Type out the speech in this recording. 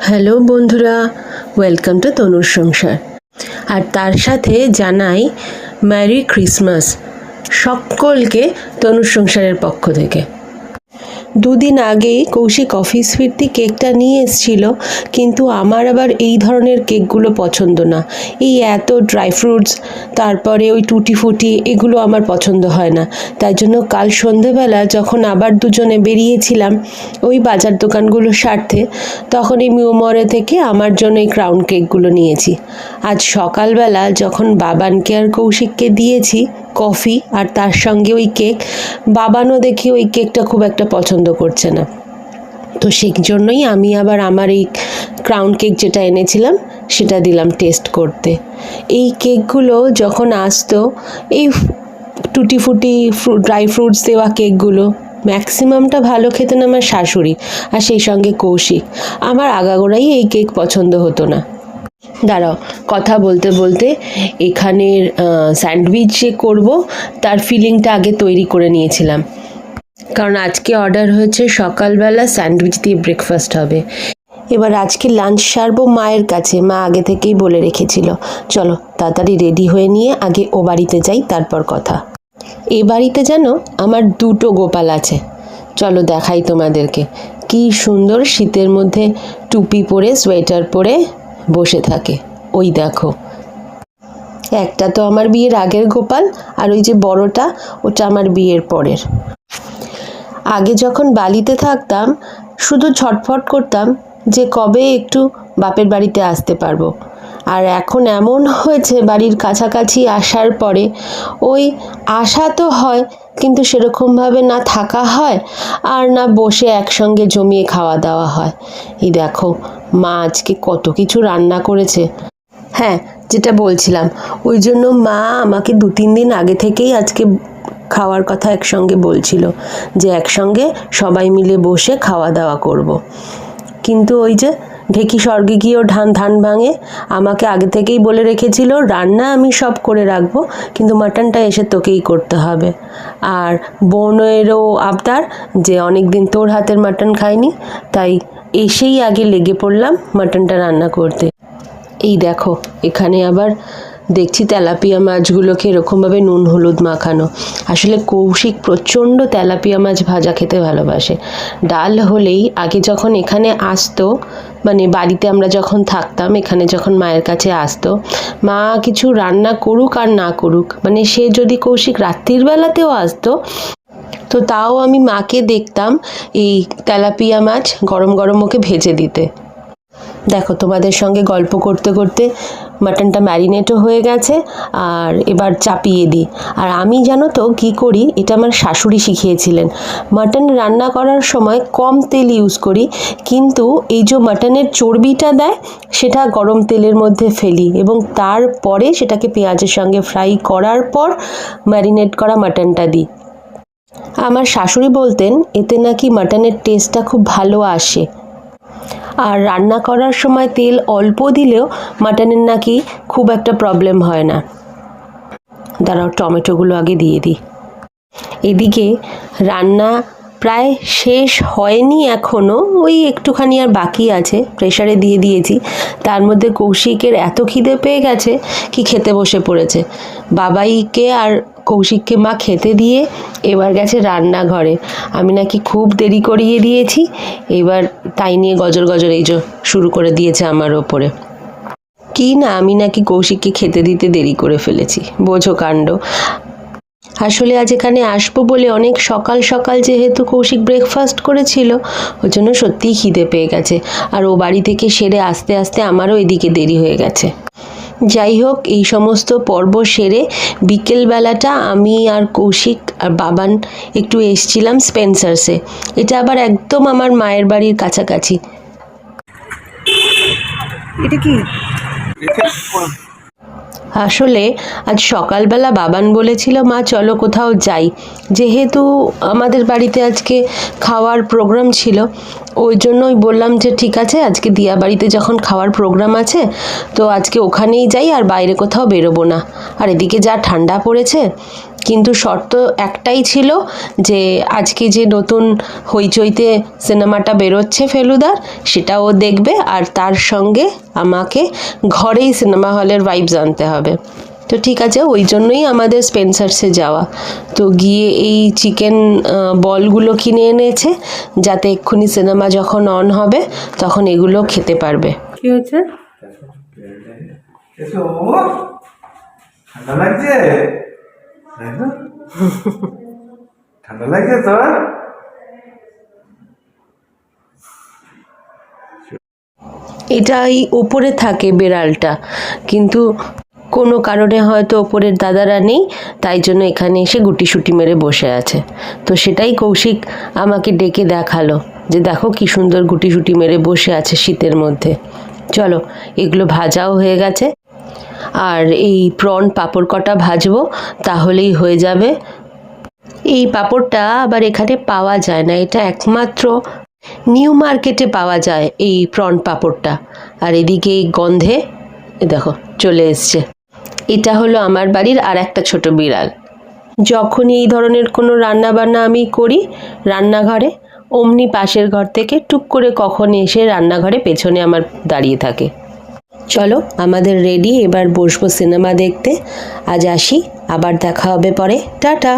Hello বন্ধুরা, welcome to তনুর সংসার। আর তার সাথে জানাই মেরি ক্রিসমাস সকলকে তনুর সংসারের পক্ষ থেকে। দুদিন আগেই কৌশিক অফিস ফিরতি কেকটা নিয়ে এসেছিল, কিন্তু আমার আবার এই ধরনের কেকগুলো পছন্দ না। এই এত ড্রাই ফ্রুটস, তারপরে ওই টুটি ফুটি, এগুলো আমার পছন্দ হয় না। তাই জন্য কাল সন্ধেবেলা যখন আবার দুজনে বেরিয়েছিলাম ওই বাজার দোকানগুলোর স্বার্থে, তখন এই মিউমরে থেকে আমার জন্য এই ক্রাউন কেকগুলো নিয়েছি। আজ সকালবেলা যখন বাবানকে আর কৌশিককে দিয়েছি কফি আর তার সঙ্গে ওই কেক, বাবানও দেখি ওই কেকটা খুব একটা পছন্দ করছে না। তো সেই জন্যই আমি আবার আমার এই ক্রাউন কেক যেটা এনেছিলাম সেটা দিলাম টেস্ট করতে। এই কেকগুলো যখন আসতো, এই টুটি ফুটি ড্রাই ফ্রুটস দেওয়া কেকগুলো ম্যাক্সিমামটা ভালো খেতেন আমার শাশুড়ি আর সেই সঙ্গে কৌশিক। আমার আগাগোড়াই এই কেক পছন্দ হতো না। দাঁড়াও, কথা বলতে বলতে এখানের স্যান্ডউইচ যে করবো তার ফিলিংটা আগে তৈরি করে নিয়েছিলাম, কারণ আজকে অর্ডার হয়েছে সকালবেলা স্যান্ডউইচ দিয়ে ব্রেকফাস্ট হবে। এবার আজকে লাঞ্চ সারবো মায়ের কাছে, মা আগে থেকেই বলে রেখেছিল। চলো তাড়াতাড়ি রেডি হয়ে নিয়ে আগে ও বাড়িতে যাই, তারপর কথা। এ বাড়িতে যেন আমার দুটো গোপাল আছে। চলো দেখাই তোমাদেরকে, কি সুন্দর শীতের মধ্যে টুপি পরে সোয়েটার পরে বসে থাকে। ওই দেখো, একটা তো আমার বিয়ের আগের গোপাল, আর ওই যে বড়টা ওটা আমার বিয়ের পরের। আগে যখন বালিতে থাকতাম শুধু ছটফট করতাম যে কবে একটু বাপের বাড়িতে আসতে পারবো। আর এখন এমন হয়েছে বাড়ির কাছাকাছি আসার পরে ওই আশা তো হয়, কিন্তু সেরকমভাবে না থাকা হয় আর না বসে একসঙ্গে জমিয়ে খাওয়া দাওয়া হয়। এই দেখো মা আজকে কত কিছু রান্না করেছে। হ্যাঁ, যেটা বলছিলাম, ওই জন্য মা আমাকে 2-3 দিন আগে থেকেই আজকে খাওয়ার কথা একসঙ্গে বলছিল যে একসঙ্গে সবাই মিলে বসে খাওয়া দাওয়া করব। কিন্তু ওই যে ঢেকি স্বর্গে গিয়েও ধান ভাঙে, আমাকে আগে থেকেই বলে রেখেছিল রান্না আমি সব করে রাখবো, কিন্তু মাটনটা এসে তোকেই করতে হবে। আর বোনেরও আবদার যে অনেক দিন তোর হাতের মাটন খাইনি, তাই এসেই আগে লেগে পড়লাম মাটনটা রান্না করতে। এই দেখো এখানে আবার দেখছি তেলাপিয়া মাছগুলোকে এরকমভাবে নুন হলুদ মাখানো। আসলে কৌশিক প্রচণ্ড তেলাপিয়া মাছ ভাজা খেতে ভালোবাসে। ডাল হলেই আগে যখন এখানে আসতো, মানে বাড়িতে আমরা যখন থাকতাম, এখানে যখন মায়ের কাছে আসতো, মা কিছু রান্না করুক আর না করুক, মানে সে যদি কৌশিক রাত্রির বেলাতেও আসতো তো তাও আমি মাকে দেখতাম এই তেলাপিয়া মাছ গরম গরম ওকে ভেজে দিতে। দেখো তোমাদের সঙ্গে গল্প করতে করতে মাটনটা ম্যারিনেটও হয়ে গেছে, আর এবার চাপিয়ে দিই। আর আমি জানো তো কী করি, এটা আমার শাশুড়ি শিখিয়েছিলেন। মাটন রান্না করার সময় কম তেল ইউজ করি, কিন্তু এই যে মাটনের চর্বিটা দেয় সেটা গরম তেলের মধ্যে ফেলি এবং তারপরে সেটাকে পেঁয়াজের সঙ্গে ফ্রাই করার পর ম্যারিনেট করা মাটনটা দিই। আমার শাশুড়ি বলতেন এতে নাকি মাটনের টেস্টটা খুব ভালো আসে। আর রান্না করার সময় তেল অল্প দিলেও মাটনের নাকি খুব একটা প্রবলেম হয় না। দাঁড়াও টমেটোগুলো আগে দিয়ে দিই। এদিকে রান্না প্রায় শেষ হয়নি এখনও, ওই একটুখানি আর বাকি আছে, প্রেসারে দিয়ে দিয়েছি। তার মধ্যে কৌশিকের এত খিদে পেয়ে গেছে কি খেতে বসে পড়েছে। বাবাইকে আর কৌশিককে মা খেতে দিয়ে এবার গেছে রান্নাঘরে। আমি নাকি খুব দেরি করিয়ে দিয়েছি, এবার তাই নিয়ে গজর গজর এই যে শুরু করে দিয়েছে আমার ওপরে। কি না আমি নাকি কৌশিককে খেতে দিতে দেরি করে ফেলেছি, বোঝো কাণ্ড। আসলে আজ এখানে আসবো বলে অনেক সকাল সকাল যেহেতু কৌশিক ব্রেকফাস্ট করেছিল, ওই জন্য সত্যিই খিদে পেয়ে গেছে। আর ও বাড়ি থেকে সেরে আস্তে আস্তে আমারও এদিকে দেরি হয়ে গেছে। যাই হোক, এই সমস্ত পর্ব সেরে বিকেলবেলাটা আমি আর কৌশিক আর বাবান একটু এসছিলাম স্পেন্সার্সে। এটা আবার একদম আমার মায়ের বাড়ির কাছাকাছি। এটা কি? আসলে আজ সকালবেলা বাবান বলেছিল মা চলো কোথাও যাই, যেহেতু আমাদের বাড়িতে আজকে খাওয়ার প্রোগ্রাম ছিল। ওই জন্যই বললাম যে ঠিক আছে, আজকে দিয়া বাড়িতে যখন খাওয়ার প্রোগ্রাম আছে তো আজকে ওখানেই যাই, আর বাইরে কোথাও বেরোবো না। আর এদিকে যা ঠান্ডা পড়েছে, কিন্তু শর্ত একটাই ছিল যে আজকে যে নতুন হইচইতে সিনেমাটা বেরোচ্ছে ফেলুদার, সেটা ও দেখবে, আর তার সঙ্গে আমাকে ঘরেই সিনেমা হলের ভাইবস আনতে হবে। তো ঠিক আছে, ওই জন্যই আমাদের স্পেন্সার্সে যাওয়া। তো গিয়ে এই চিকেন বলগুলো কিনে এনেছে, যাতে এক্ষুনি সিনেমা যখন অন হবে তখন এগুলো খেতে পারবে। কি হয়েছে? এসো, ঠান্ডা লাগছে? ঠান্ডা লাগছে তোর? এটাই ওপরে থাকে বেড়ালটা, কিন্তু কোনো কারণে হয়তো ওপরের দাদারা নেই, তাই জন্য এখানে এসে গুটিসুটি মেরে বসে আছে। তো সেটাই কৌশিক আমাকে ডেকে দেখালো যে দেখো কি সুন্দর গুটিসুটি মেরে বসে আছে শীতের মধ্যে। চলো, এগুলো ভাজাও হয়ে গেছে, আর এই প্রন পাঁপড় কটা ভাজবো, তাহলেই হয়ে যাবে। এই পাঁপড়টা আবার এখানে পাওয়া যায় না, এটা একমাত্র নিউ মার্কেটে পাওয়া যায় এই প্রন পাঁপড়টা। আর এদিকে এই গন্ধে দেখো চলে এসছে। এটা হলো আমার বাড়ির আর একটা ছোট বিড়াল। যখনই এই ধরনের কোনো রান্না বান্না আমি করি রান্নাঘরে, অমনি পাশের ঘর থেকে টুক করে কখন এসে রান্নাঘরে পেছনে আমার দাঁড়িয়ে থাকে। চলো, আমাদের রেডি, এবার বসবো সিনেমা দেখতে। আজ আসি, আবার দেখা হবে পরে, টাটা।